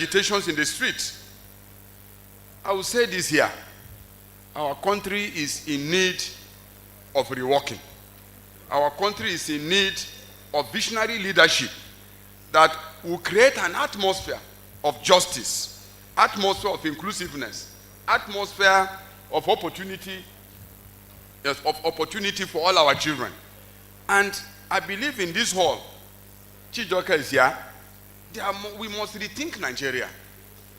agitations in the streets. I will say this here. Our country is in need of reworking. Our country is in need of visionary leadership that will create an atmosphere of justice, atmosphere of inclusiveness, atmosphere of opportunity, yes, of opportunity for all our children. And I believe in this hall, Chijoka is here, we must rethink Nigeria.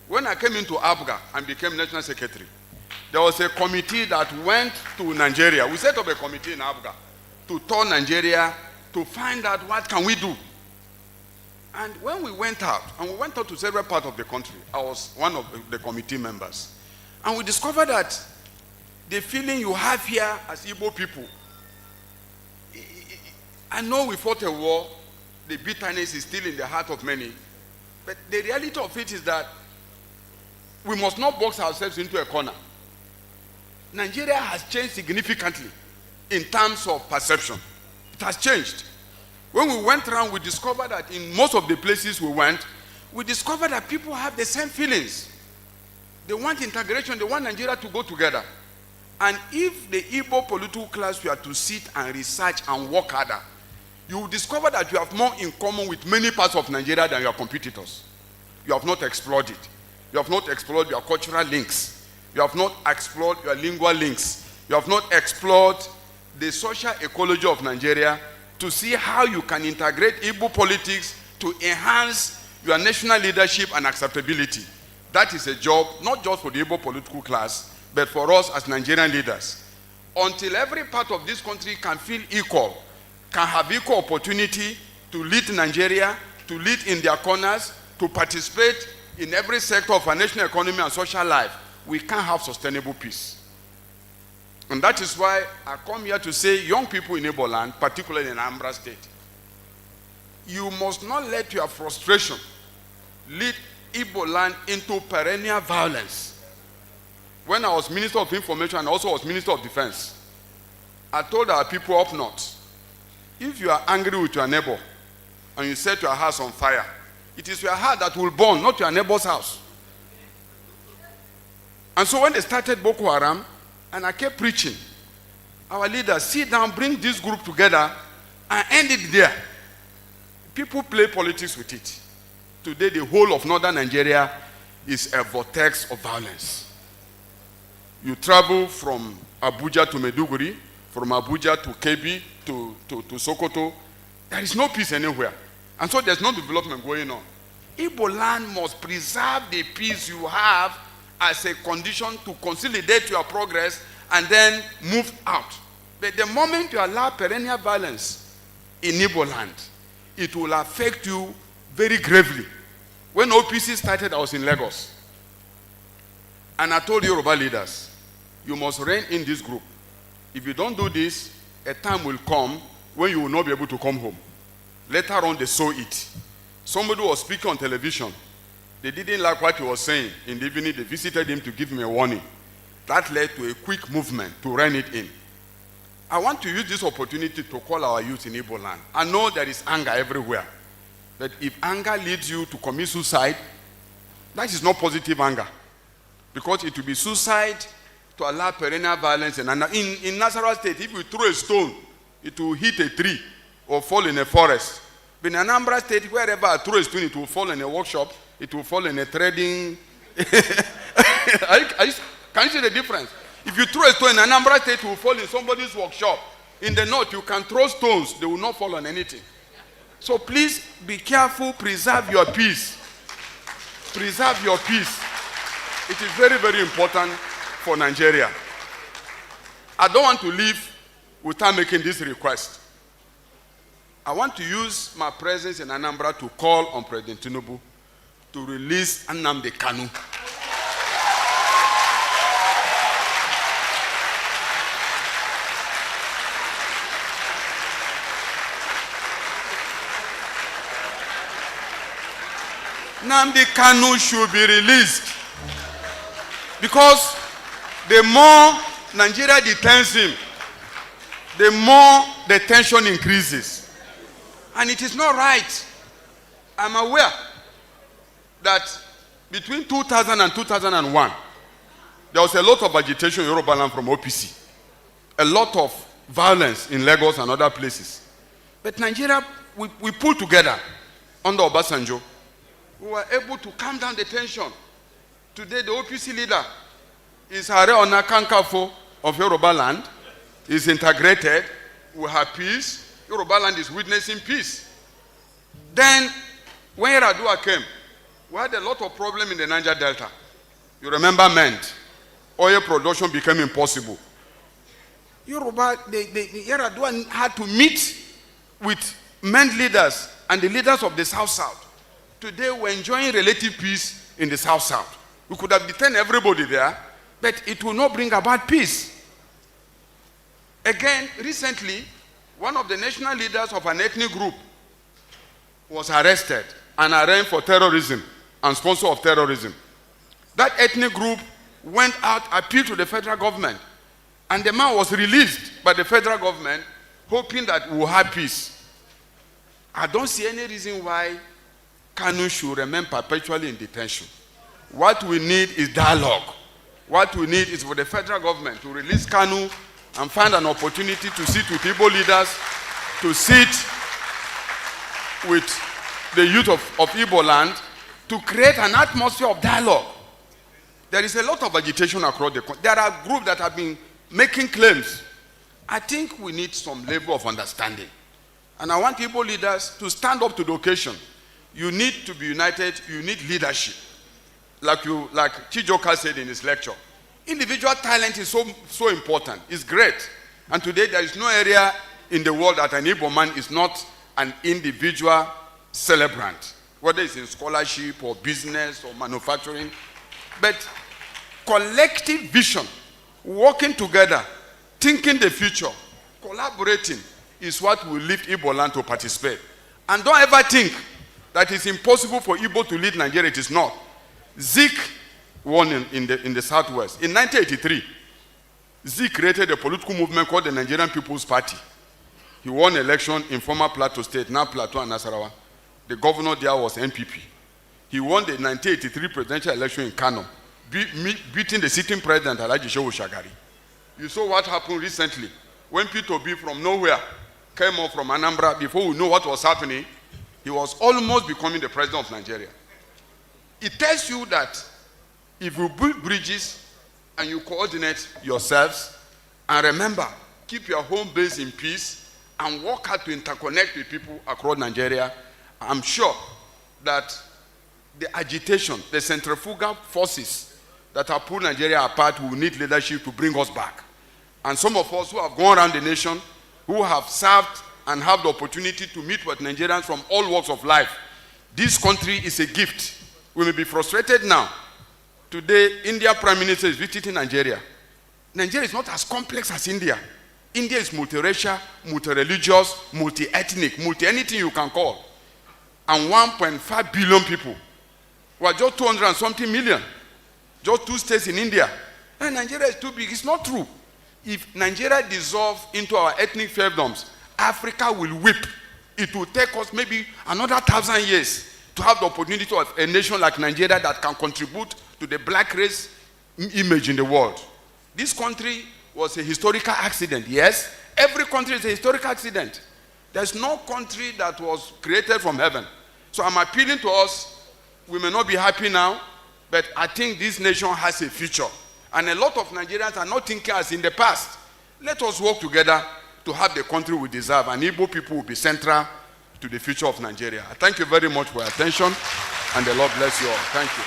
When I came into ABGA and became National Secretary, there was a committee that went to Nigeria. We set up a committee in ABGA to tour Nigeria to find out what can we do. And when we went out, and we went out to several parts of the country, I was one of the committee members, and we discovered that the feeling you have here as Igbo people, I know we fought a war, the bitterness is still in the heart of many, but the reality of it is that we must not box ourselves into a corner. Nigeria has changed significantly in terms of perception. It has changed. When we went around, we discovered that in most of the places we went, we discovered that people have the same feelings. They want integration, they want Nigeria to go together. And if the Igbo political class were to sit and research and work harder, you will discover that you have more in common with many parts of Nigeria than your competitors. You have not explored it. You have not explored your cultural links. You have not explored your lingual links. You have not explored the social ecology of Nigeria to see how you can integrate Igbo politics to enhance your national leadership and acceptability. That is a job not just for the Igbo political class, but for us as Nigerian leaders. Until every part of this country can feel equal, can have equal opportunity to lead Nigeria, to lead in their corners, to participate in every sector of our national economy and social life, we can't have sustainable peace. And that is why I come here to say, young people in Igbo land, particularly in Anambra State, you must not let your frustration lead Igbo land into perennial violence. When I was Minister of Information and also was Minister of Defense, I told our people up north, if you are angry with your neighbor and you set your house on fire, it is your heart that will burn, not your neighbor's house. And so when they started Boko Haram, and I kept preaching, our leaders, sit down, bring this group together, and end it there. People play politics with it. Today, the whole of northern Nigeria is a vortex of violence. You travel from Abuja to Maiduguri, from Abuja to Kebbi to Sokoto. There is no peace anywhere. And so there's no development going on. Igbo land must preserve the peace you have as a condition to consolidate your progress and then move out. But the moment you allow perennial violence in Igbo land, it will affect you very gravely. When OPC started, I was in Lagos. And I told Yoruba leaders, you must rein in this group. If you don't do this, a time will come when you will not be able to come home. Later on, they saw it. Somebody was speaking on television. They didn't like what he was saying. In the evening, they visited him to give him a warning. That led to a quick movement to rein it in. I want to use this opportunity to call our youth in Igbo land. I know there is anger everywhere. But if anger leads you to commit suicide, that is not positive anger. Because it will be suicide to allow perennial violence. In Nasarawa State, if you throw a stone, it will hit a tree or fall in a forest. But in Anambra State, wherever I throw a stone, it will fall in a workshop, it will fall in a trading. Can you see the difference? If you throw a stone in Anambra State, it will fall in somebody's workshop. In the north, you can throw stones, they will not fall on anything. So please be careful, preserve your peace. Preserve your peace. It is very, very important for Nigeria. I don't want to leave without making this request. I want to use my presence in Anambra to call on President Tinubu to release Nnamdi Kanu. Nnamdi Kanu should be released. Because the more Nigeria detains him, the more the tension increases. And it is not right. I'm aware that between 2000 and 2001, there was a lot of agitation in Yoruba land from OPC. A lot of violence in Lagos and other places. But Nigeria, we pulled together under Obasanjo. We were able to calm down the tension. Today, the OPC leader is Hare Ona Kankafo of Yoruba land. Is integrated. We have peace. Yoruba land is witnessing peace. Then, when Yaradua came, we had a lot of problems in the Niger Delta. You remember Ment. Oil production became impossible. Yoruba, Yaradua had to meet with Ment leaders and the leaders of the South-South. Today, we're enjoying relative peace in the South-South. We could have detained everybody there, but it will not bring about peace. Again, recently, one of the national leaders of an ethnic group was arrested and arraigned for terrorism and sponsor of terrorism. That ethnic group went out, appealed to the federal government, and the man was released by the federal government, hoping that we will have peace. I don't see any reason why COOU should remain perpetually in detention. What we need is dialogue. What we need is for the federal government to release COOU and find an opportunity to sit with Igbo leaders, to sit with the youth of Igbo land, to create an atmosphere of dialogue. There is a lot of agitation across the country. There are groups that have been making claims. I think we need some level of understanding. And I want Igbo leaders to stand up to the occasion. You need to be united. You need leadership. Like Chijoka said in his lecture, individual talent is so important. It's great. And today there is no area in the world that an Igbo man is not an individual celebrant, whether it's in scholarship or business or manufacturing. But collective vision, working together, thinking the future, collaborating is what will lift Igbo land to participate. And don't ever think that it's impossible for Igbo to lead Nigeria. It is not. Zik won in the Southwest. In 1983, Zik created a political movement called the Nigerian People's Party. He won election in former Plateau State, now Plateau and Nasarawa. The governor there was NPP. He won the 1983 presidential election in Kano, beating the sitting president, Alhaji Shehu Shagari. You saw what happened recently. When Peter Obi from nowhere came up from Anambra, before we know what was happening, he was almost becoming the president of Nigeria. It tells you that if you build bridges and you coordinate yourselves, and remember, keep your home base in peace and work hard to interconnect with people across Nigeria, I'm sure that the agitation, the centrifugal forces that have pulled Nigeria apart will need leadership to bring us back. And some of us who have gone around the nation, who have served and have the opportunity to meet with Nigerians from all walks of life, this country is a gift. We may be frustrated now. Today, India Prime Minister is visiting Nigeria. Nigeria is not as complex as India. India is multiracial, multi-religious, multi-ethnic, multi-anything you can call. And 1.5 billion people. We are just 200 and something million. Just 2 states in India. And Nigeria is too big. It's not true. If Nigeria dissolves into our ethnic fiefdoms, Africa will weep. It will take us maybe another 1,000 years to have the opportunity of a nation like Nigeria that can contribute to the black race image in the world. This country was a historical accident, yes? Every country is a historical accident. There's no country that was created from heaven. So I'm appealing to us. We may not be happy now, but I think this nation has a future. And a lot of Nigerians are not thinking as in the past. Let us work together to have the country we deserve, and Igbo people will be central to the future of Nigeria. I thank you very much for your attention, and the Lord bless you all. Thank you.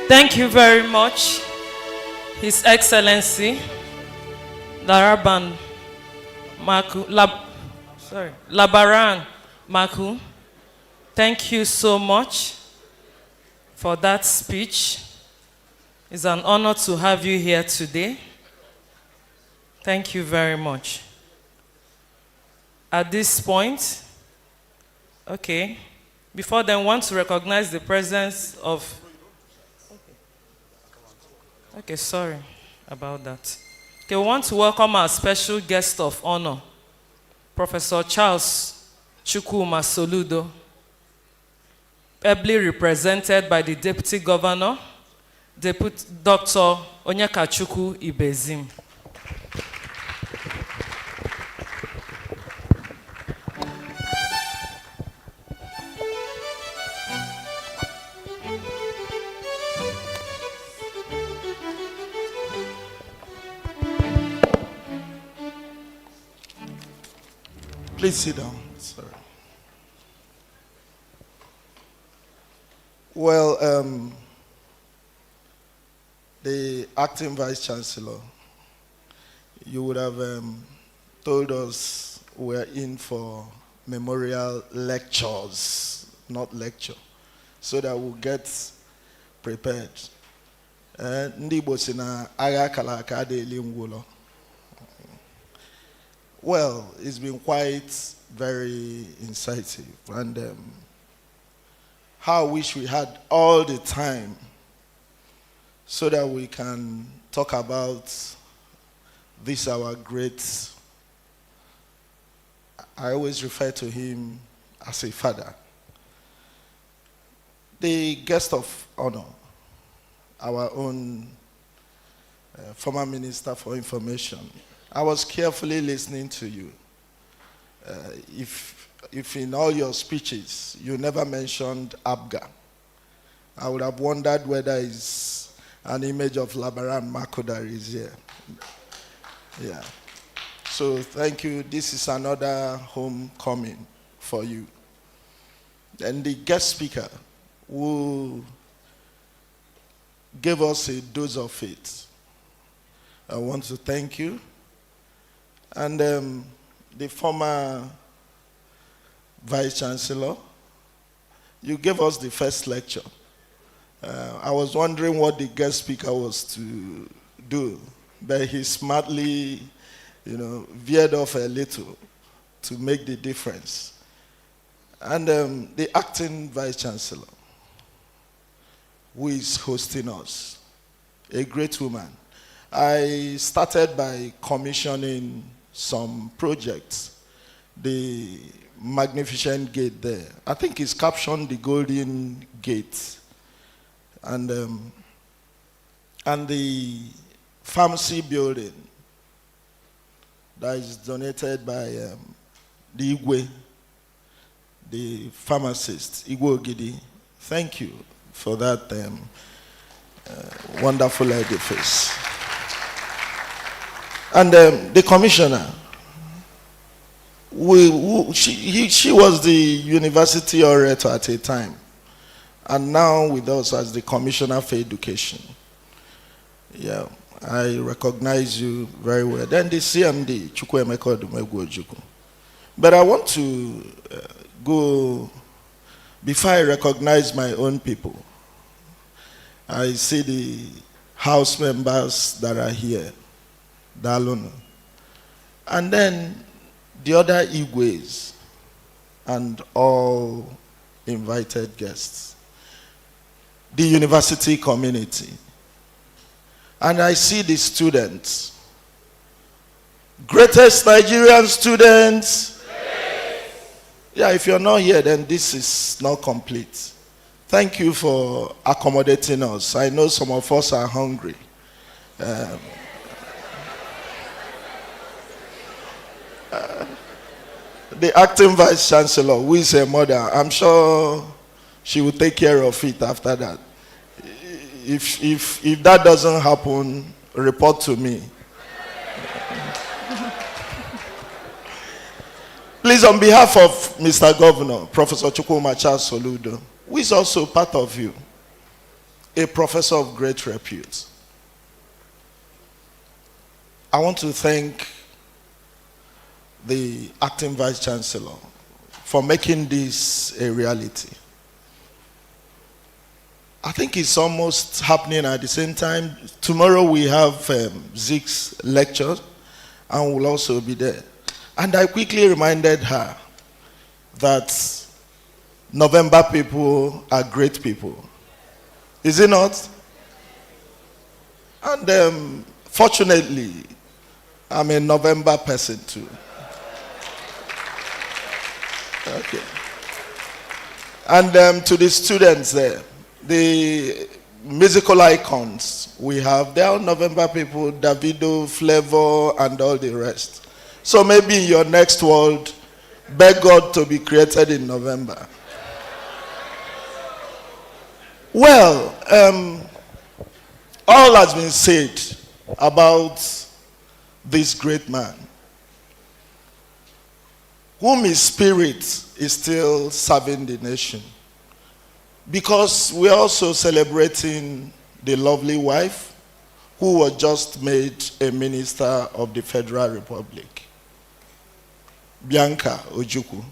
Thank you very much, His Excellency Labaran Maku. Thank you so much for that speech. It's an honor to have you here today. Thank you very much. At this point, okay, before then, I want to recognize the presence of, okay, sorry. about that. Okay, we want to welcome our special guest of honor, Professor Charles Chukwuemeka, ably represented by the Deputy Governor, Dr. Onyekachukwu Ibezim. Please sit down. Sorry. Well, the acting Vice-Chancellor, you would have told us we're in for memorial lectures, not lecture, so that we'll get prepared. Well, it's been quite very incisive, and how I wish we had all the time so that we can talk about this, our great, I always refer to him as a father. The guest of honor, our own former Minister for Information. I was carefully listening to you. If in all your speeches you never mentioned Abga, I would have wondered whether it's an image of Labaran Makoda is here. Yeah. So thank you. This is another homecoming for you. And the guest speaker who gave us a dose of it, I want to thank you. And the former Vice-Chancellor, you gave us the first lecture. I was wondering what the guest speaker was to do, but he smartly, veered off a little to make the difference. And the acting Vice-Chancellor, who is hosting us, a great woman. I started by commissioning some projects. The magnificent gate there, I think it's captioned the Golden Gate, and the pharmacy building that is donated by the Igwe, the pharmacist, Igwe Ogidi. Thank you for that wonderful edifice. And the commissioner, she was the university orator at a time, and now with us as the commissioner for education. Yeah, I recognize you very well. Then the CMD, Chukwuemeka Odumegwu Ojukwu. But I want to go, before I recognize my own people, I see the house members that are here. Dalunu. And then the other Igwes and all invited guests. The university community. And I see the students. Greatest Nigerian students. Yeah, if you're not here, then this is not complete. Thank you for accommodating us. I know some of us are hungry. The acting Vice-Chancellor, who is a mother, I'm sure she will take care of it after that. If that doesn't happen, report to me. Please, on behalf of Mr. Governor, Professor Chukwuemeka Odumegwu, who is also part of you, a professor of great repute, I want to thank the acting Vice-Chancellor for making this a reality. I think it's almost happening at the same time. Tomorrow we have Zeke's lecture, and we'll also be there. And I quickly reminded her that November people are great people. Is it not? And Fortunately, I'm a November person too. Okay. And to the students there, the musical icons we have, they are November people, Davido, Flavor, and all the rest. So maybe in your next world, beg God to be created in November. Well, all has been said about this great man, whom his spirit is still serving the nation. Because we're also celebrating the lovely wife who was just made a minister of the Federal Republic, Bianca Ojukwu.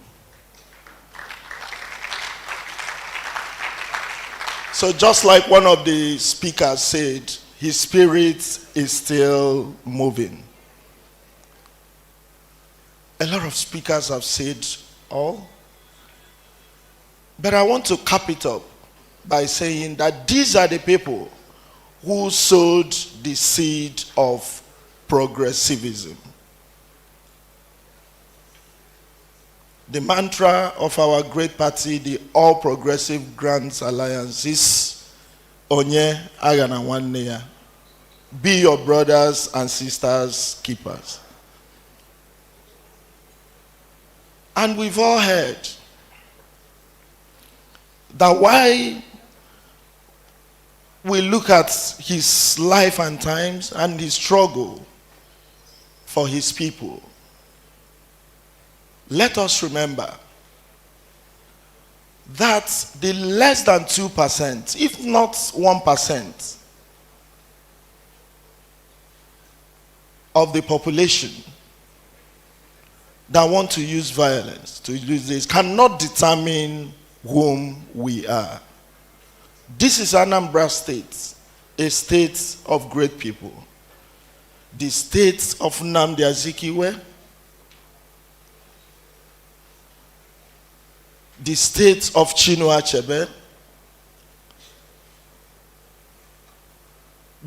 So just like one of the speakers said, his spirit is still moving. A lot of speakers have said all. But I want to cap it up by saying that these are the people who sowed the seed of progressivism. The mantra of our great party, the All Progressive Grants Alliance, is Onye Agana Nwanne. Be your brothers and sisters keepers. And we've all heard that why we look at his life and times and his struggle for his people, let us remember that the less than 2%, if not 1%, of the population that want to use violence, to use this, cannot determine whom we are. This is Anambra State, a state of great people. The state of Nnamdi Azikiwe, the state of Chinua Achebe,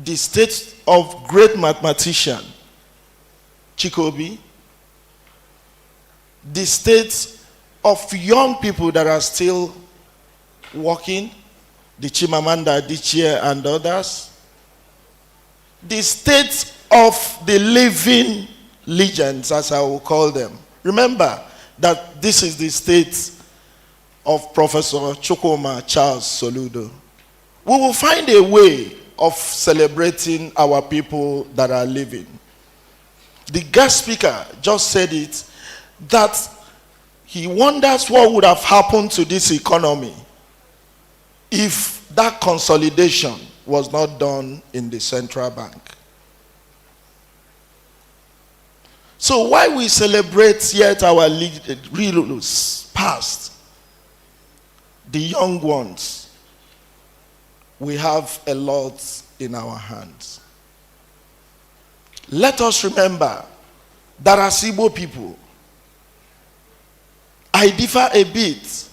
the state of great mathematician Chikobi, the state of young people that are still working, the Chimamanda Adichie and others, the state of the living legends, as I will call them. Remember that this is the state of Professor Chukwuemeka Charles Soludo. We will find a way of celebrating our people that are living. The guest speaker just said it, that he wonders what would have happened to this economy if that consolidation was not done in the central bank. So why we celebrate yet our rulers past, the young ones, we have a lot in our hands. Let us remember that as Igbo people, I differ a bit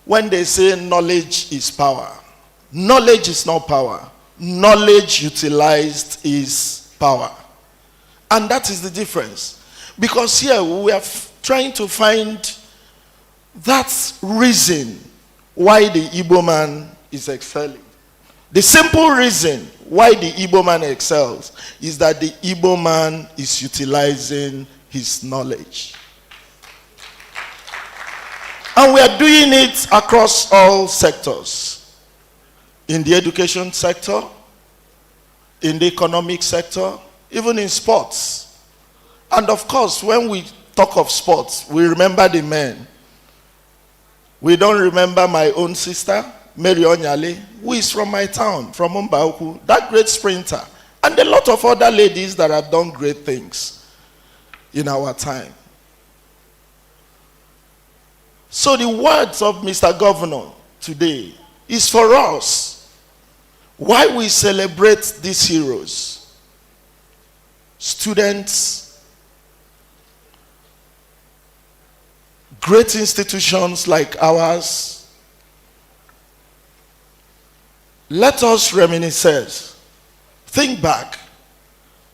when they say knowledge is power. Knowledge is not power. Knowledge utilized is power. And that is the difference. Because here we are trying to find that reason why the Igbo man is excelling. The simple reason why the Igbo man excels is that the Igbo man is utilizing his knowledge. And we are doing it across all sectors. In the education sector, in the economic sector, even in sports. And of course, when we talk of sports, we remember the men. We don't remember my own sister, Mary Onyale, who is from my town, from Mbauku, that great sprinter, and a lot of other ladies that have done great things in our time. So the words of Mr. Governor today is for us. Why we celebrate these heroes? Students, great institutions like ours. Let us reminisce. Think back.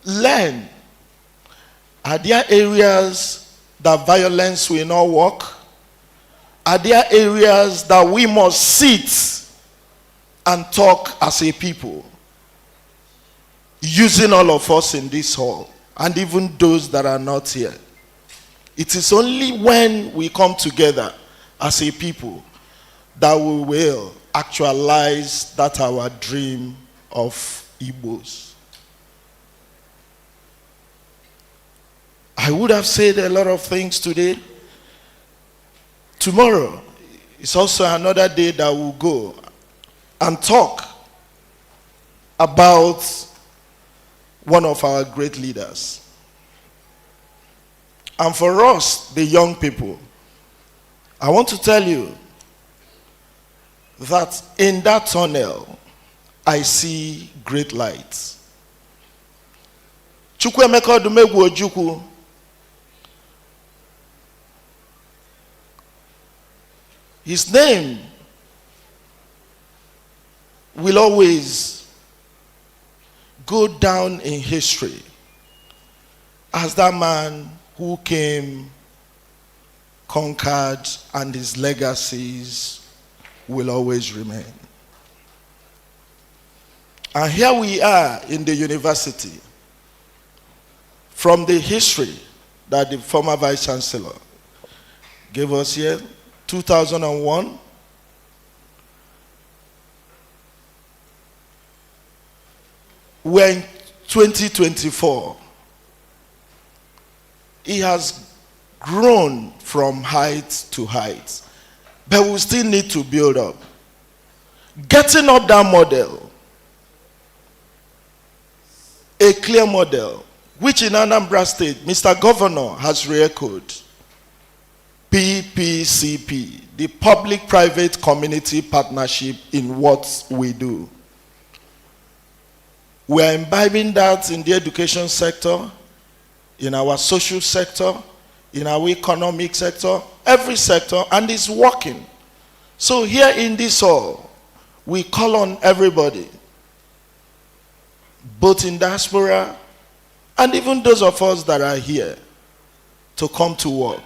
learn. Are there areas that violence will not work? Are there areas that we must sit and talk as a people, using all of us in this hall, and even those that are not here? It is only when we come together as a people that we will actualize that our dream of Igbos. I would have said a lot of things today. Tomorrow is also another day that we'll go and talk about one of our great leaders. And for us, the young people, I want to tell you that in that tunnel, I see great lights. Chukwuemeka Odumegwu Ojukwu, his name will always go down in history as that man who came, conquered, and his legacies will always remain. And here we are in the university, from the history that the former Vice-Chancellor gave us here, 2001, we're in 2024. It has grown from height to height, but we still need to build up. Getting up that model, a clear model, which in Anambra State, Mr. Governor has re-echoed. PPCP, the public-private community partnership in what we do. We are imbibing that in the education sector, in our social sector, in our economic sector, every sector, and it's working. So here in this hall, we call on everybody, both in diaspora and even those of us that are here, to come to work.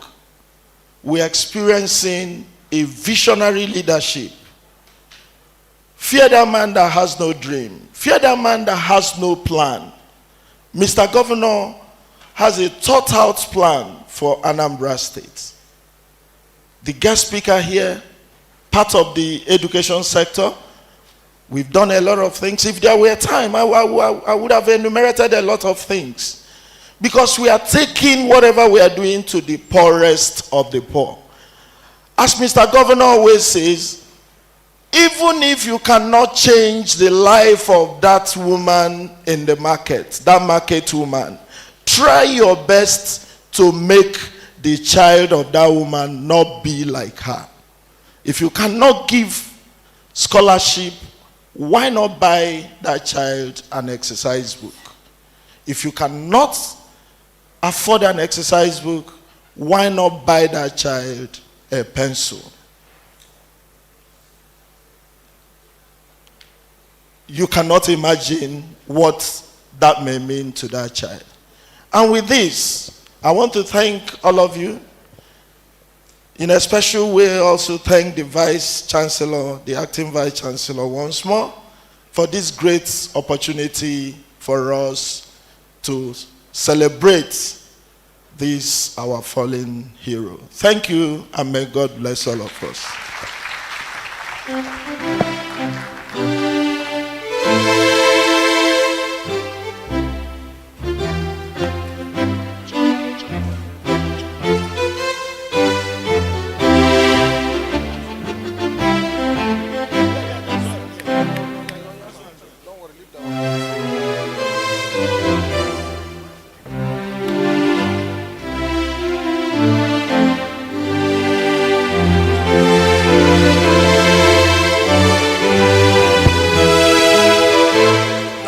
We are experiencing a visionary leadership. Fear that man that has no dream. Fear that man that has no plan. Mr. Governor has a thought out plan for Anambra State. The guest speaker here, part of the education sector, we've done a lot of things. If there were time, I would have enumerated a lot of things. Because we are taking whatever we are doing to the poorest of the poor. As Mr. Governor always says, even if you cannot change the life of that woman in the market, that market woman, try your best to make the child of that woman not be like her. If you cannot give scholarship, why not buy that child an exercise book? If you cannot afford an exercise book, why not buy that child a pencil? You cannot imagine what that may mean to that child. And with this, I want to thank all of you. In a special way, also thank the Vice-Chancellor, the Acting Vice-Chancellor once more, for this great opportunity for us to celebrate this, our fallen hero. Thank you, and may God bless all of us.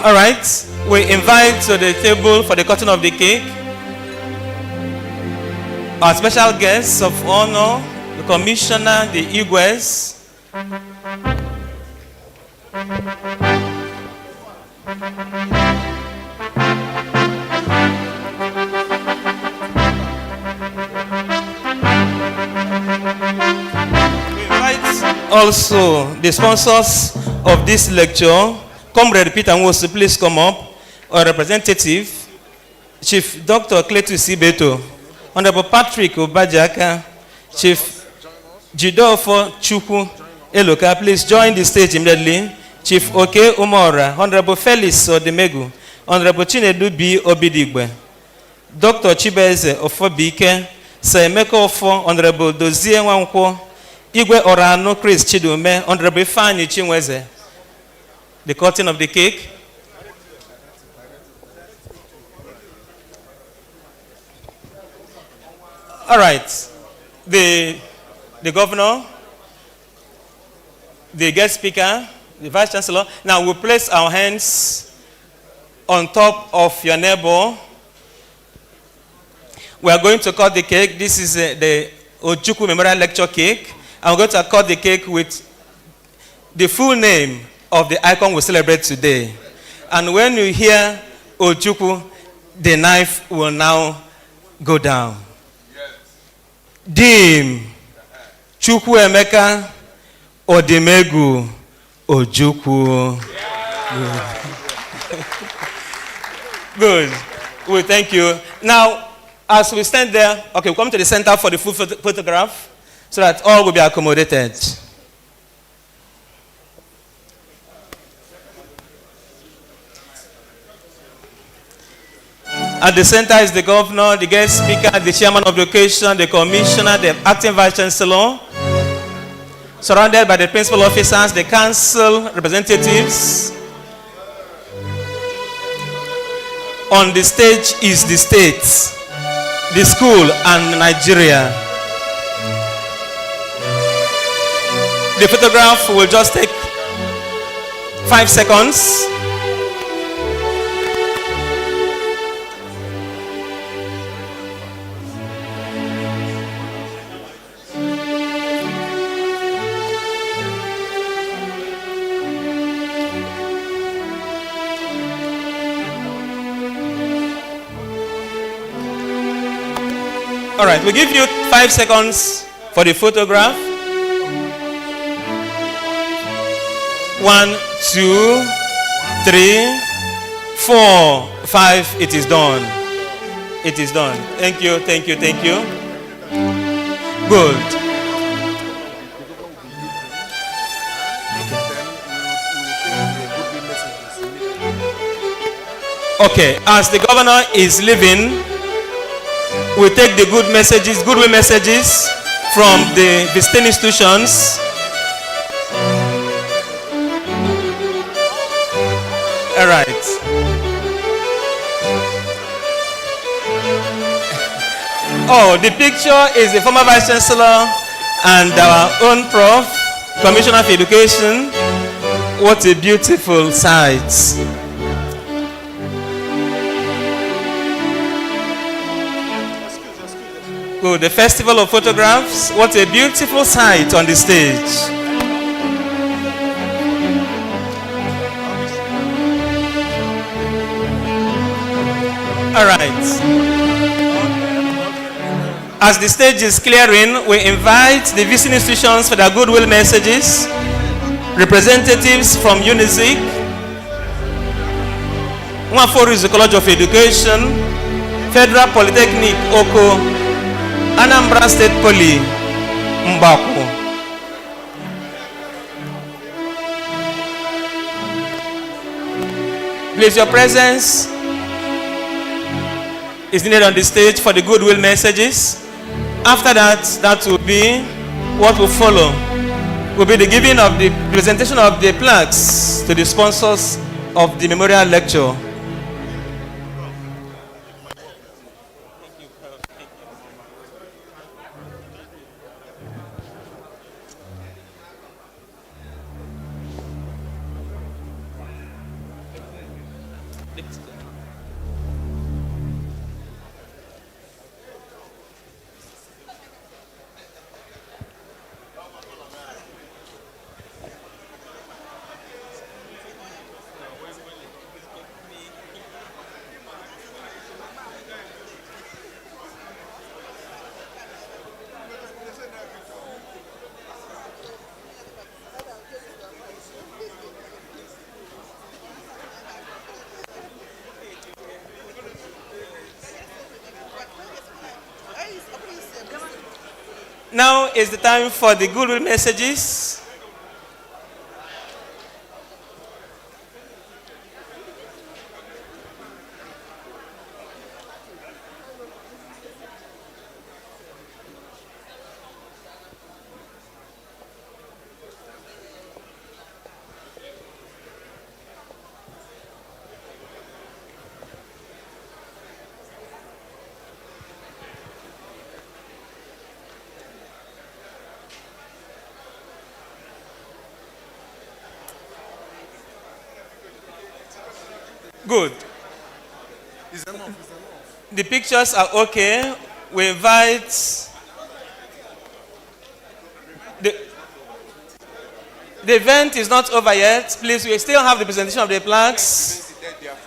All right, we invite to the table for the cutting of the cake our special guests of honor, the commissioner, the Igwes. also the sponsors of this lecture, Comrade Peter Nwosu, please come up, or representative, Chief Dr. Cletus Ibeto, Honorable Patrick Obajaka, Chief Jidofo Chukwu Eloka, please join the stage immediately. Chief Oke Umora, Honorable Felix Odumegwu, Honorable Chinedu B. Obidigwe, Dr. Chibeze Ofobike, Sir Emeka Ofo, Honorable Dozie Nwankwo, Igwe Orano Chris Chidume, Honorable Fanny Chinweze. The cutting of the cake. All right. The governor, the guest speaker, the Vice-Chancellor. Now we'll place our hands on top of your neighbor. We are going to cut the cake. This is the Ojukwu Memorial Lecture cake. I'm going to cut the cake with the full name of the icon we celebrate today. And when you hear Ojukwu, the knife will now go down. Yes. Dim Chukwuemeka Odumegwu Ojukwu. Yeah. Good. Well, thank you. Now, as we stand there, okay, we'll come to the center for the full photograph so that all will be accommodated. At the center is the governor, the guest speaker, the chairman of the occasion, the commissioner, the acting vice-chancellor, surrounded by the principal officers, the council representatives. On the stage is the state, the school, and Nigeria. The photograph will just take 5 seconds. All right, we'll give you 5 seconds for the photograph. 1, 2, 3, 4, 5. It is done. It is done. Thank you, thank you, thank you. Good. Okay, as the governor is leaving, we take the good messages, goodwill messages from the visiting institutions. All right. Oh, the picture is the former Vice-Chancellor and our own Prof, Commissioner for Education. What a beautiful sight. Good, the Festival of Photographs. What a beautiful sight on the stage. All right. As the stage is clearing, we invite the visiting institutions for their goodwill messages, representatives from UNIZIC, Nwaforu is the College of Education, Federal Polytechnic, Oko, Anambra State Poly, Mbaku. Please, your presence is needed on the stage for the goodwill messages. After that, that will be what will follow. Will be the giving of the presentation of the plaques to the sponsors of the memorial lecture. Now is the time for the goodwill messages. Good. The pictures are okay. We invite the event is not over yet. Please, we still have the presentation of the plaques.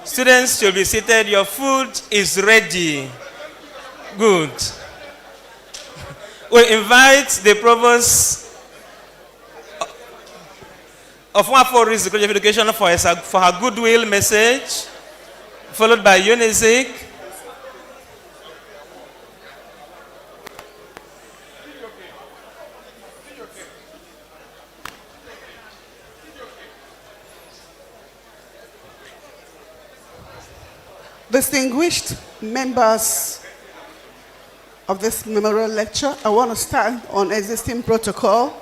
Students should be seated. Your food is ready. Good. We invite the provost of Waforis College of Education for her goodwill message, followed by UNIZIC. Distinguished members of this memorial lecture, I want to stand on existing protocol.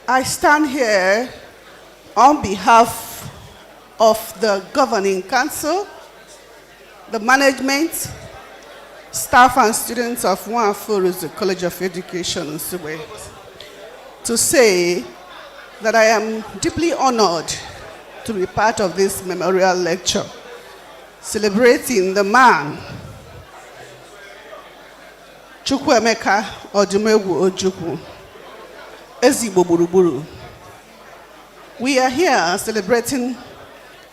I stand here on behalf of the Governing Council, the management, staff and students of Waforis College of Education in Nsugbe, to say that I am deeply honored to be part of this memorial lecture, celebrating the man, Chukwuemeka Odumegwu Ojukwu, Ezigbo Buruburu. We are here celebrating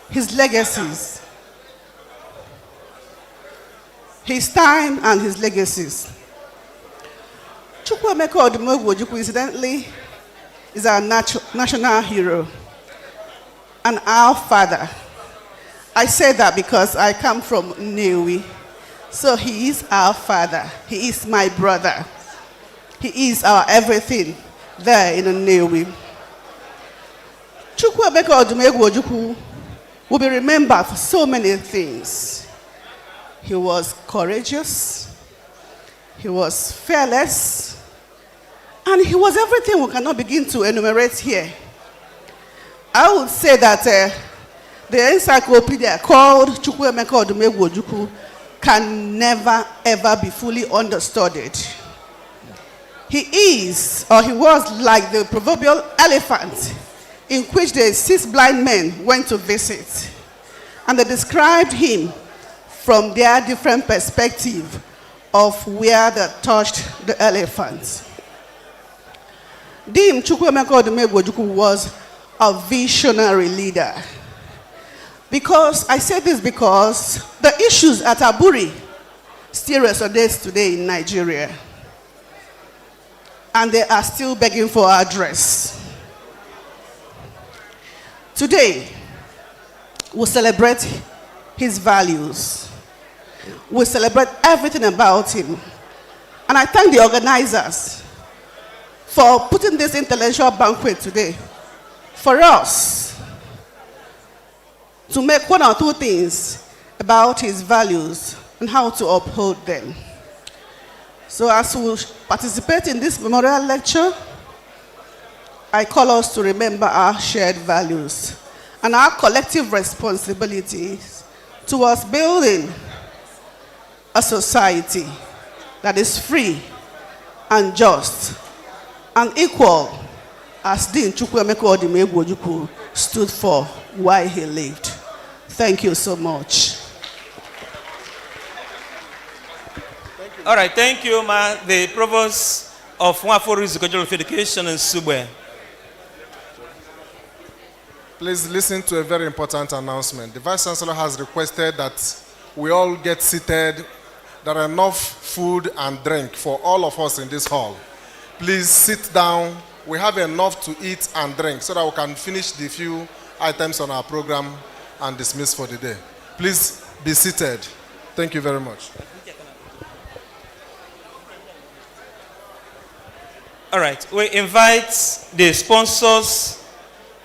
his legacies, his time and his legacies. Chukwuemeka Odumegwu Ojukwu, incidentally, is our national hero and our father. I say that because I come from Nnewi. So he is our father. He is my brother. He is our everything there in Nnewi. Chukwuemeka Odumegwu Ojukwu will be remembered for so many things. He was courageous. He was fearless. And he was everything we cannot begin to enumerate here. I would say that the encyclopedia called Chukwuemeka Odumegwu Ojukwu can never ever be fully understood. He is, or he was, like the proverbial elephant in which the 6 blind men went to visit. And they described him from their different perspective of where they touched the elephant. Dim Chukwuemeka Odumegwu Ojukwu was a visionary leader. Because, I say this because the issues at Aburi still resonate today in Nigeria. And they are still begging for address. Today, we celebrate his values. We celebrate everything about him. And I thank the organizers for putting this intellectual banquet today for us to make 1 or 2 things about his values and how to uphold them. So as we participate in this memorial lecture, I call us to remember our shared values and our collective responsibilities towards building a society that is free and just and equal, as Dean Chukwuemeka Odumegwu Ojukwu stood for while he lived. Thank you so much. All right, thank you, Ma, the Provost of Waforis College of Education in Nsugbe. Please listen to a very important announcement. The Vice-Chancellor has requested that we all get seated. There are enough food and drink for all of us in this hall. Please sit down. We have enough to eat and drink so that we can finish the few items on our program and dismiss for the day. Please be seated. Thank you very much. All right, we invite the sponsors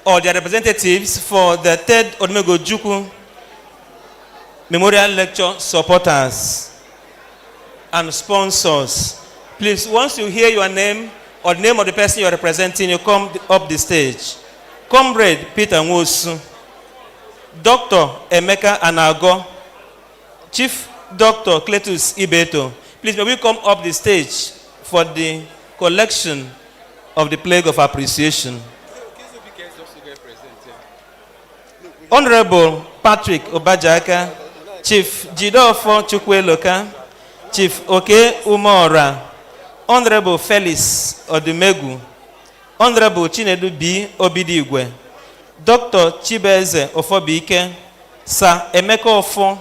or their representatives for the third Odumegwu Ojukwu Memorial Lecture supporters and sponsors. Please, once you hear your name or the name of the person you are representing, you come up the stage. Comrade Peter Nwosu, Dr. Emeka Anago, Chief Dr. Cletus Ibeto. Please, may we come up the stage for the collection of the plague of appreciation. Honorable Patrick Obajaka, Chief Jidofo Chukwuemeka, Chief Oke Umora, Honorable Felix Odumegwu, Honorable Chinedu B. Obidigwe, Dr. Chibeze Ofobike, Sir Emeka Ofo,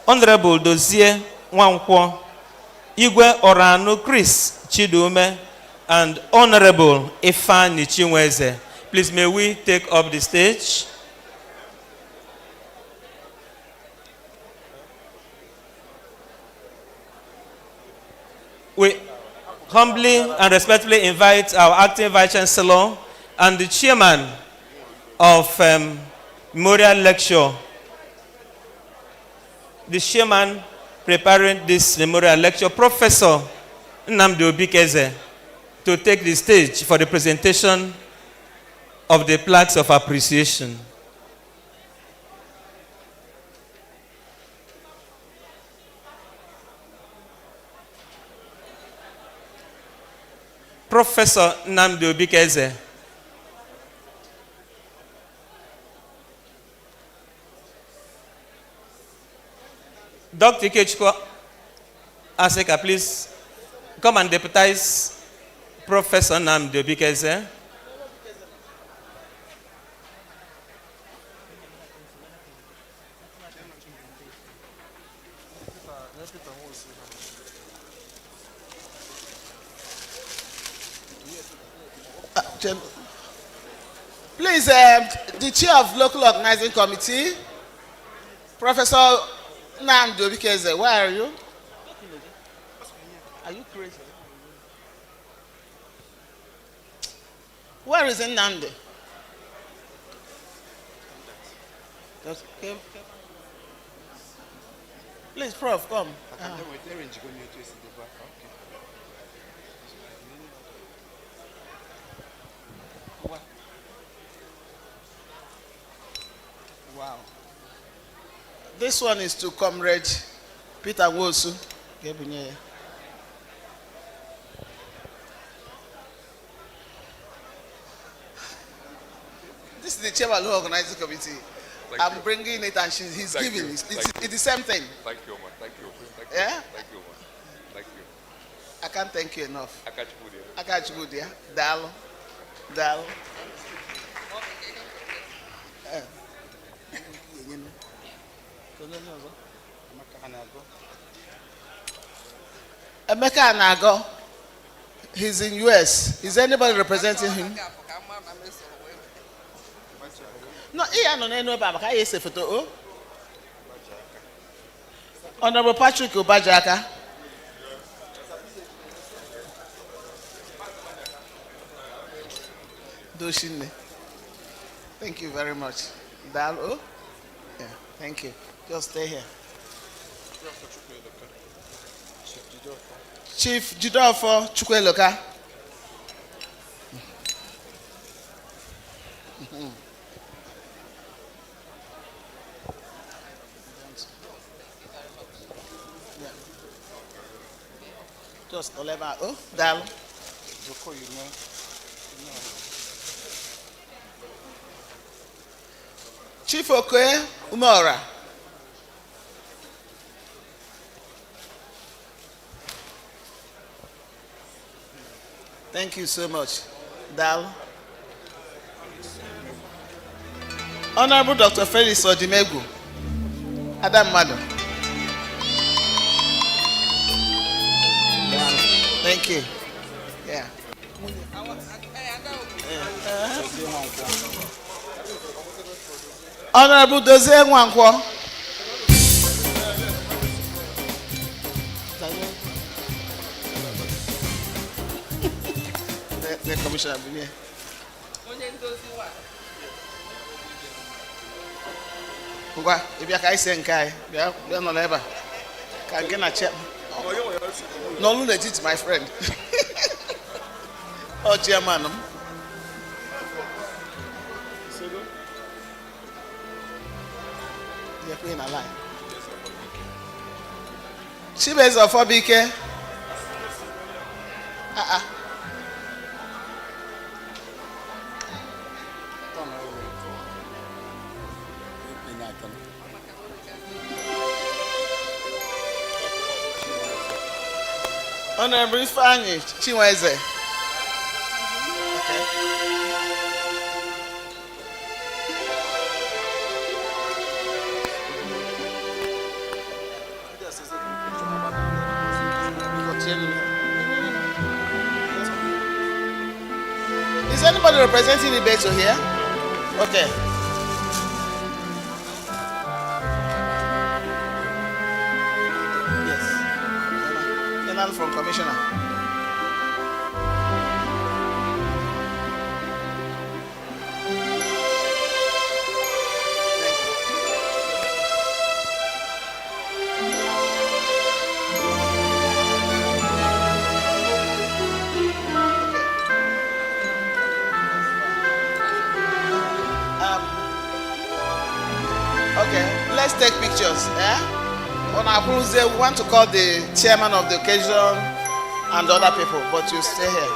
Honorable Dozie Nwankwo, Igwe Oranu Chris Chidume, and Honorable Ifani Chinweze. Please, may we take up the stage. We humbly and respectfully invite our acting Vice-Chancellor and the chairman of Memorial Lecture, the chairman preparing this Memorial Lecture, Professor Nnamdi Obikeze, to take the stage for the presentation of the plaques of appreciation. Professor Nnamdi Obikeze. Dr. Ikechukwu Aseka, please come and deputize Professor Nnamdi Obikeze. Please, the chair of local organizing committee, Professor Nnamdi Obikeze, where are you? Are you crazy? Where is Nnamdi? Please, Prof, come. Wow. This one is to Comrade Peter Nwosu. This is the chairman of the organizing committee. I'm bringing it and he's giving. It's the same thing. Thank you, man. Thank you. Yeah? Thank you, man. Thank you. I can't thank you enough. I catch you good. I catch you good, yeah? Dalo. Dalo. Emeka Anago. He's in US. Is anybody representing him? No, Honorable Patrick Obajaka. Doshine. Thank you very much. Dalo. Yeah, thank you. Just stay here. Chief Jidofo Chukwuemeka. Just Olema. Oh, Dalo. Chief Okoye Umora. Thank you so much. Dal. Honorable Dr. Felix Odumegwu. Adam Mado. Thank you. Yeah. Honorable Dozie Nwankwo. Commissioner Bunye. Ngwa, ịbịa ka anyị see nke anyị. Bịa nọ n'ebe a. Ka nke na chair. N'ọlụ n'etiti, my friend. Oh, chairman. You're playing a line. Chibes of Obike. Honorable Ifeanyi Chinweze. Is anybody representing the Ibeto here? Okay. Yes. Kenan from Commissioner. Okay, let's take pictures. On our cruise, we want to call the chairman of the occasion and other people, but you stay here.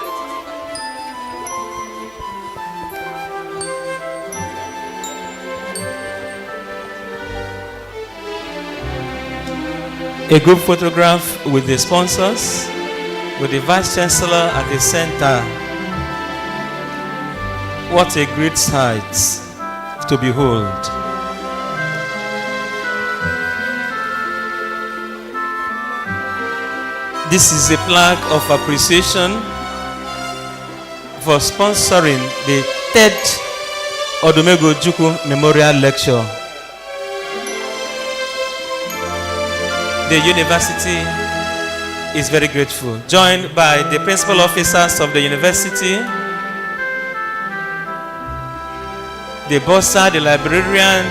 A group photograph with the sponsors, with the Vice-Chancellor at the center. What a great sight to behold. This is a plaque of appreciation for sponsoring the 3rd Odumegwu Ojukwu Memorial Lecture. The university is very grateful, joined by the principal officers of the university, the bursar, the librarian,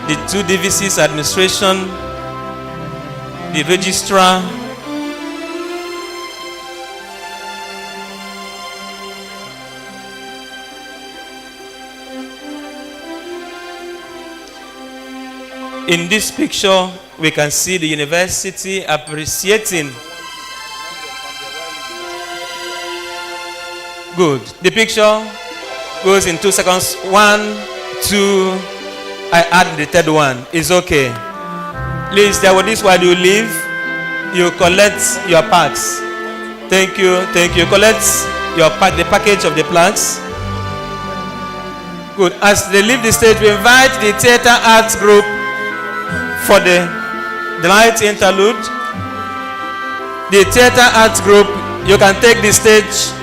the 2 DVC's administration, the registrar, in this picture, we can see the university appreciating. Good. The picture goes in 2 seconds. 1, 2. I add the 3rd one. It's okay. Please, this while you leave, you collect your packs. Thank you. Thank you. Collect your pack, the package of the plaques. Good. As they leave the stage, we invite the theater arts group for the light interlude. The theater arts group, you can take the stage.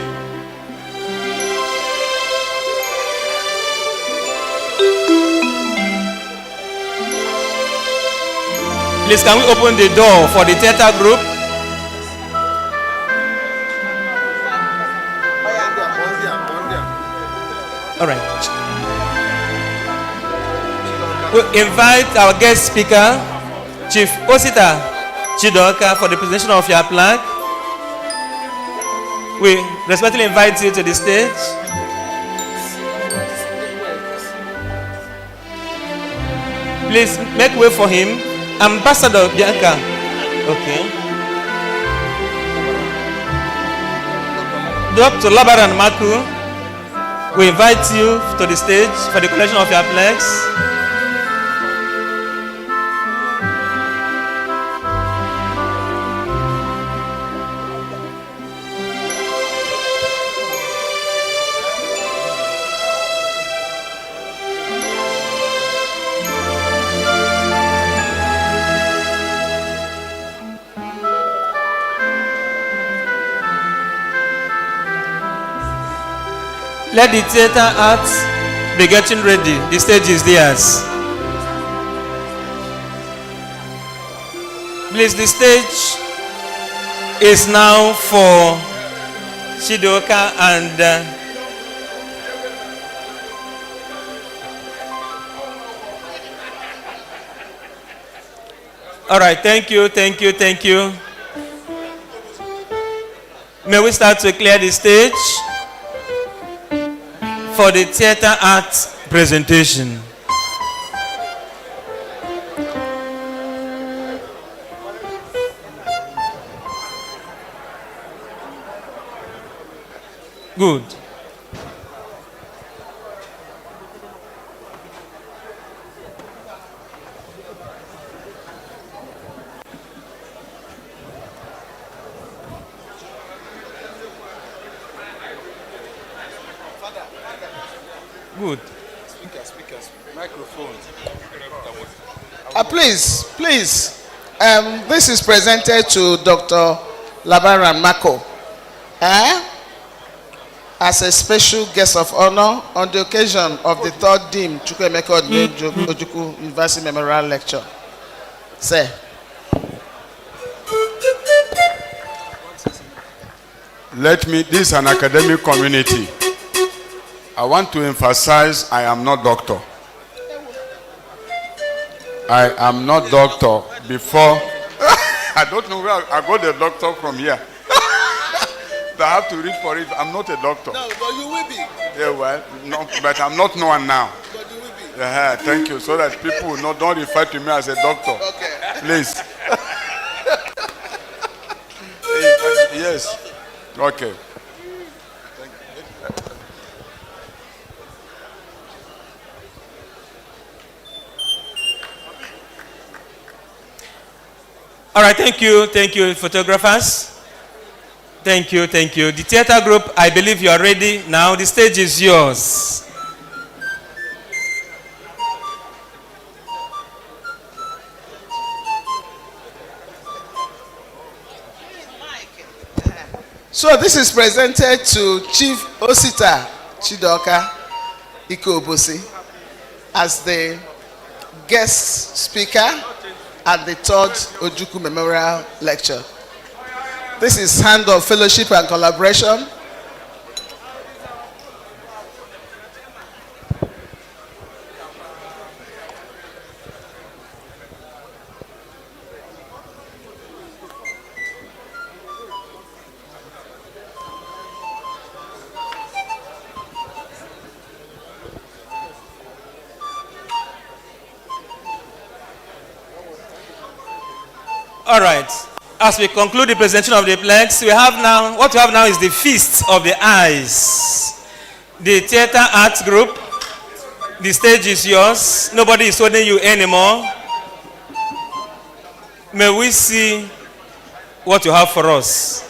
Please, can we open the door for the theater group? All right. We invite our guest speaker, Chief Osita Chidoka, for the presentation of your plaque. We respectfully invite you to the stage. Please make way for him. Ambassador Bianca. Okay. Dr. Labaran Maku, we invite you to the stage for the collection of your plaques. Let the theater arts be getting ready. The stage is theirs. Please, the stage is now for Chidoka, and all right, thank you. May we start to clear the stage for the theater arts presentation. Good. Good. Speakers, microphones. Please, this is presented to Dr. Labaran Mako as a special guest of honor on the occasion of the third Dean Chukwuemeka Odumegwu Ojukwu University Memorial Lecture. Sir. This is an academic community. I want to emphasize I am not doctor. I am not doctor before. I don't know where I got the doctor from here. I have to read for it. I'm not a doctor. No, but you will be. Yeah, well, no, but I'm not known now. But you will be. Yeah, thank you. So that people will don't refer to me as a doctor. Okay. Please. Yes. Okay. All right, thank you, photographers. Thank you. The theater group, I believe you are ready now. The stage is yours. So this is presented to Chief Osita Chidoka Ikobosi as the guest speaker at the third Ojukwu Memorial Lecture. This is hand of fellowship and collaboration. All right. As we conclude the presentation of the plaques, what we have now is the feast of the eyes. The theater arts group, the stage is yours. Nobody is holding you anymore. May we see what you have for us.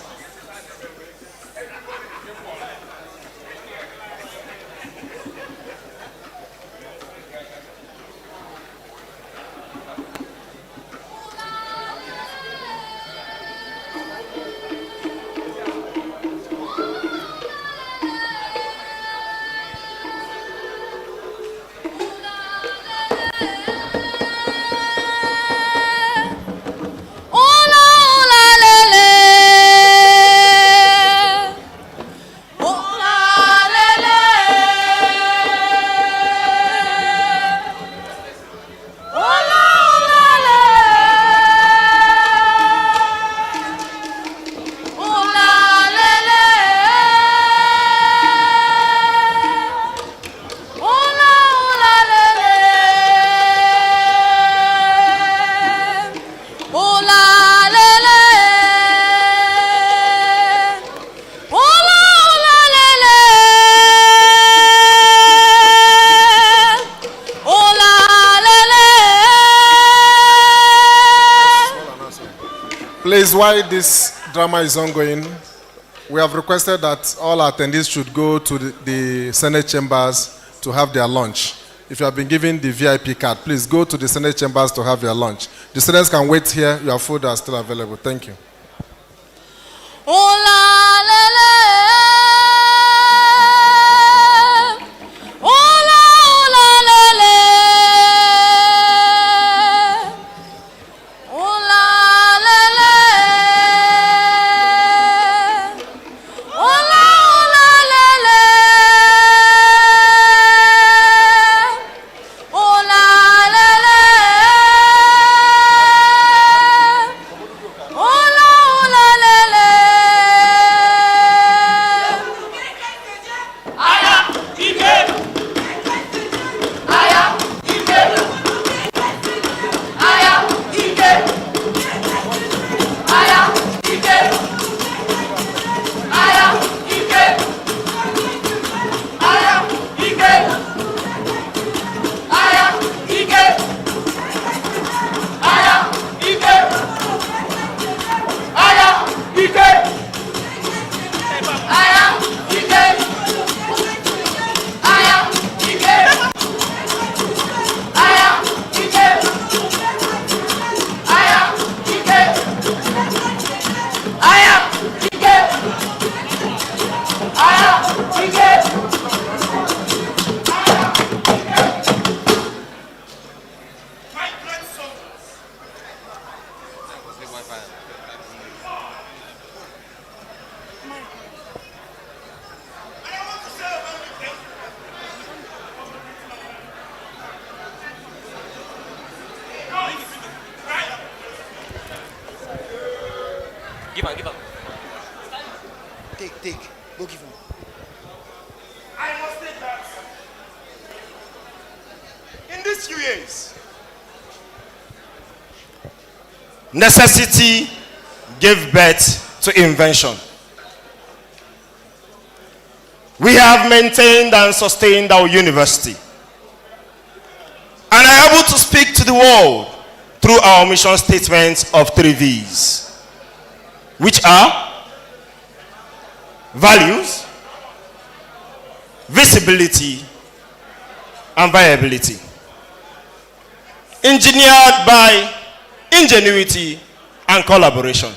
Please, while this drama is ongoing, we have requested that all attendees should go to the Senate chambers to have their lunch. If you have been given the VIP card, please go to the Senate chambers to have your lunch. The students can wait here. Your food is still available. Thank you. Ola Give him, give him. Take. Go give him. I must state that in these few years, necessity gave birth to invention. We have maintained and sustained our university and are able to speak to the world through our mission statements of 3 V's, which are values, visibility, and viability. Engineered by ingenuity and collaboration.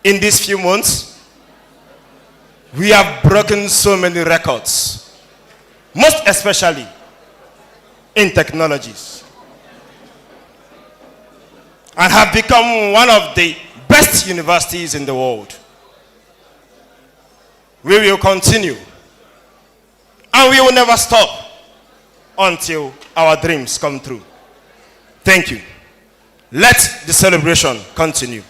In these few months, we have broken so many records, most especially in technologies, and have become one of the best universities in the world. We will continue, and we will never stop until our dreams come true. Thank you. Let the celebration continue.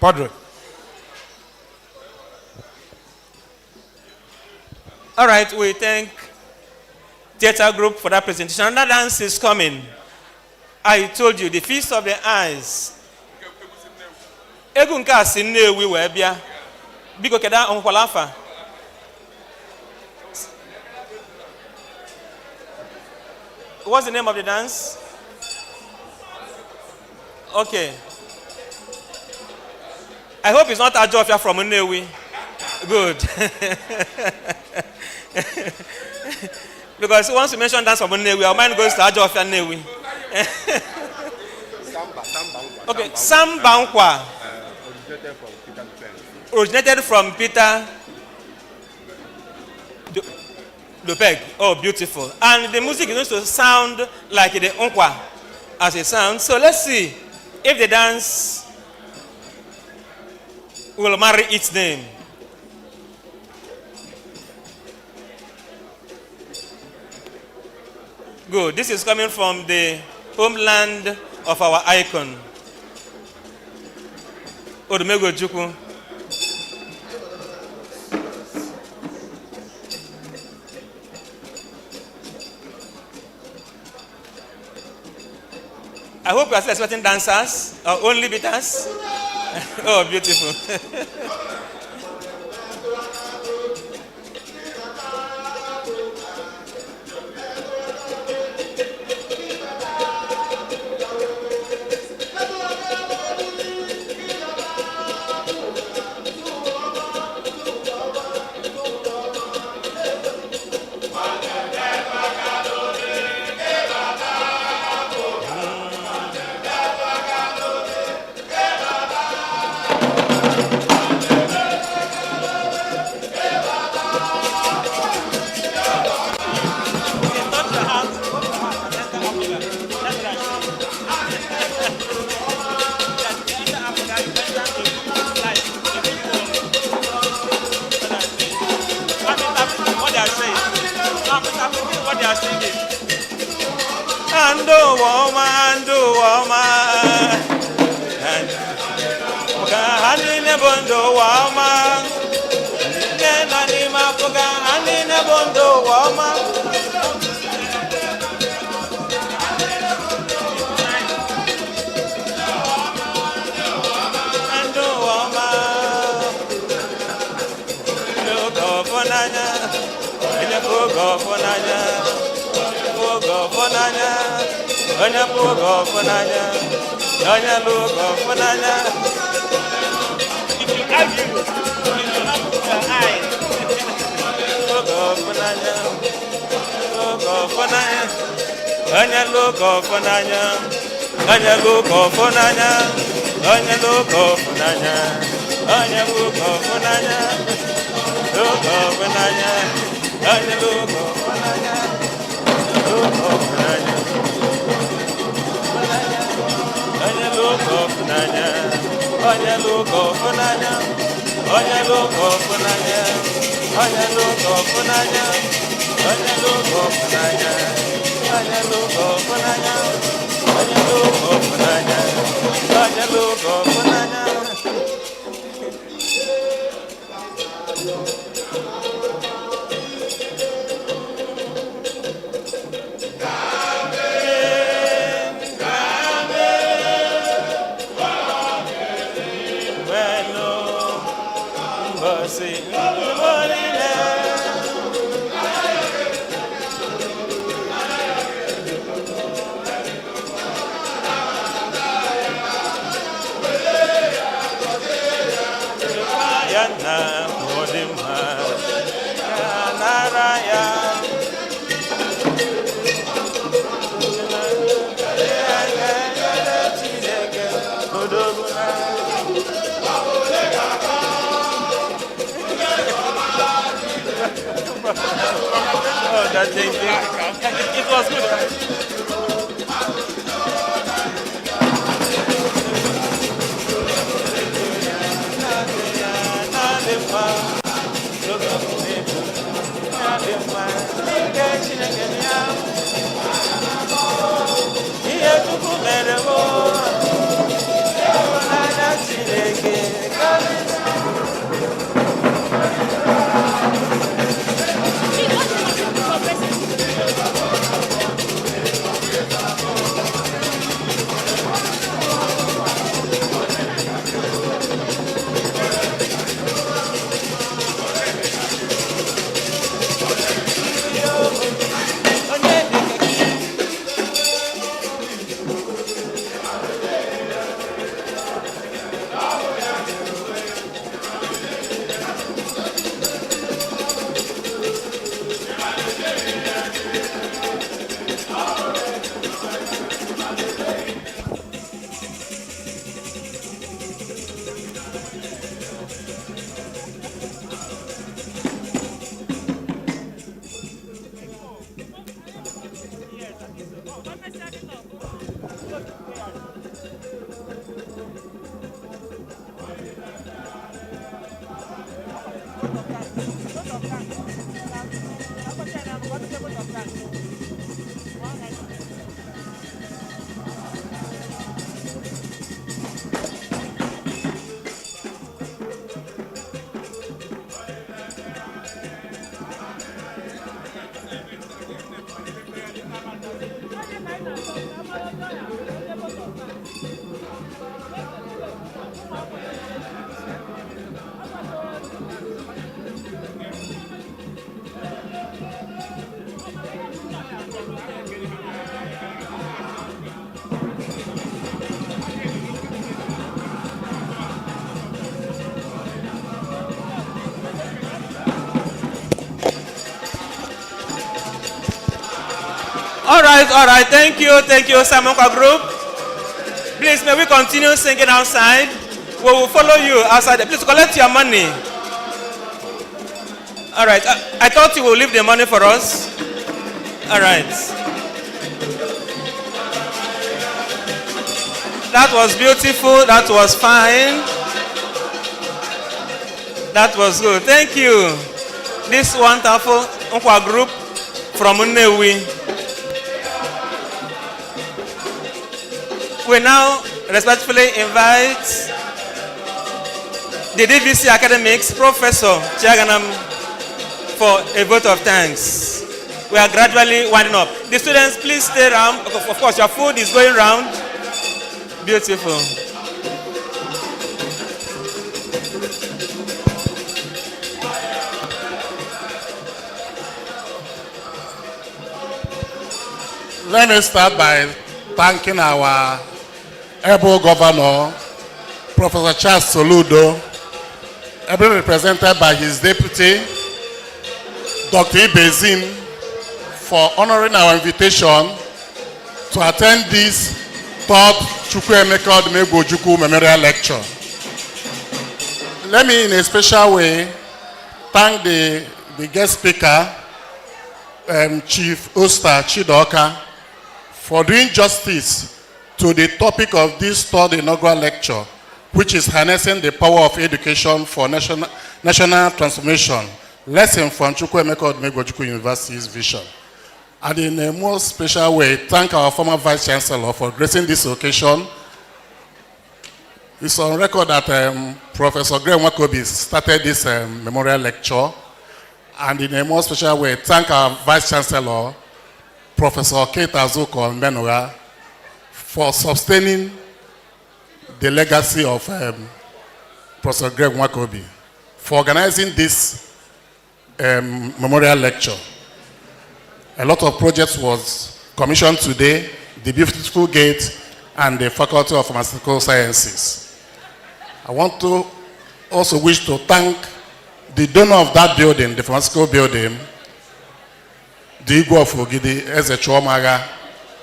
Padre. All right, we thank theater group for that presentation. Another dance is coming. I told you, the Feast of the Eyes. Egu nke a si Nnewi wee bịa. Biko keda onkwala afa. What's the name of the dance? Okay. I hope it's not Ajofia from Nnewi. Good. Because once you mention dance from Nnewi, our mind goes to Ajofia Nnewi. Okay, Samba Nkwa. Originated from Peter Lopeg. Oh, beautiful. And the music is going to sound like the Nkwa as it sounds. So let's see if the dance will marry its name. Good. This is coming from the homeland of our icon, Odumegwu Ojukwu. I hope you are still expecting dancers or only beaters. Oh, beautiful. Ando woman, Hanine bondo woman, Nani mapuga, Hanine bondo woman. Ando woman, look up on Nanya, and you go for Nanya. Onya pugo funanya, onya lugo funanya. If you argue, you will not put your eye. Lugo funanya, onya lugo funanya, onya lugo funanya, onya lugo funanya, onya lugo funanya, lugo funanya, onya lugo funanya, lugo funanya. Onya lugo funanya, onya lugo funanya, onya lugo funanya, onya lugo funanya, onya lugo funanya, onya lugo funanya, onya lugo funanya. Oh, that thing, it was good. Chineke All right. Thank you, Simon Group. Please, may we continue singing outside? We will follow you outside. Please collect your money. All right. I thought you will leave the money for us. All right. That was beautiful. That was fine. That was good. Thank you. This wonderful Nkwa group from Nnewi. We now respectfully invite the DVC Academics Professor Chiaganam for a vote of thanks. We are gradually winding up. The students, please stay around. Of course, your food is going round. Beautiful. Let me start by thanking our able governor, Professor Charles Soludo, ably represented by his deputy, Dr. Ibezim, for honoring our invitation to attend this third Chukwuemeka Odumegwu Ojukwu Memorial Lecture. Let me, in a special way, thank the guest speaker, Chief Osta Chidoka, for doing justice to the topic of this third inaugural lecture, which is harnessing the power of education for national transformation, lesson from Chukwuemeka Odumegwu Ojukwu University's vision. And in a more special way, thank our former Vice-Chancellor for gracing this occasion. It's on record that Professor Chukwuemeka started this memorial lecture. And in a more special way, thank our Vice-Chancellor, Professor Kate Azuko Omenugha, for sustaining the legacy of Professor Greg Nwakobi, for organizing this memorial lecture. A lot of projects was commissioned today, the beautiful gate and the Faculty of Pharmaceutical Sciences. I want to also wish to thank the donor of that building, the pharmaceutical building, the Igwe of Ogidi, Eze Chukwuemeka,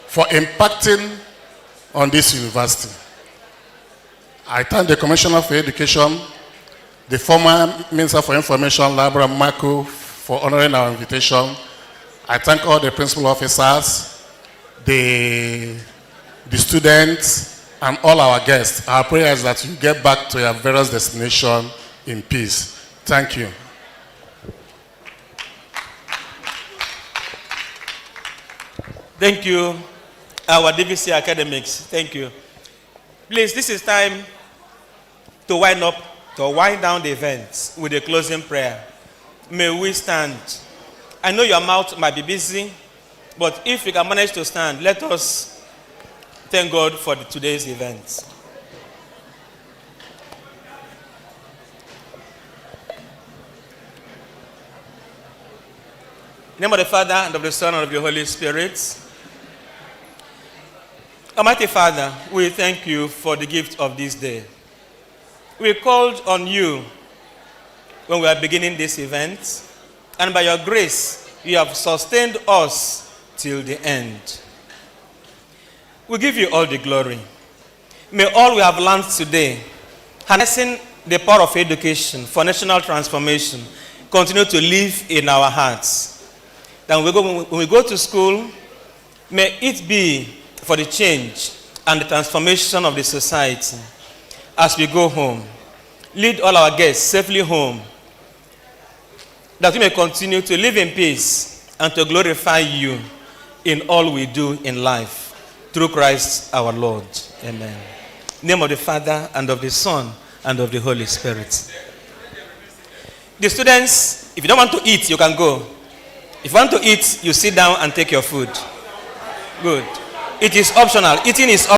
for impacting on this university. I thank the Commissioner for Education, the former Minister for Information, Igbariam Marco, for honoring our invitation. I thank all the principal officers, the students, and all our guests. Our prayer is that you get back to your various destinations in peace. Thank you. Thank you, our DVC academics. Thank you. Please, this is time to wind down the event with a closing prayer. May we stand. I know your mouth might be busy, but if you can manage to stand, let us thank God for today's event. In the name of the Father, and of the Son, and of the Holy Spirit. Almighty Father, we thank you for the gift of this day. We called on you when we were beginning this event, and by your grace, you have sustained us till the end. We give you all the glory. May all we have learned today, harnessing the power of education for national transformation, continue to live in our hearts. Then when we go to school, may it be for the change and the transformation of the society. As we go home, lead all our guests safely home, that we may continue to live in peace and to glorify you in all we do in life. Through Christ our Lord. Amen. In the name of the Father, and of the Son, and of the Holy Spirit. The students, if you don't want to eat, you can go. If you want to eat, you sit down and take your food. Good. It is optional. Eating is optional.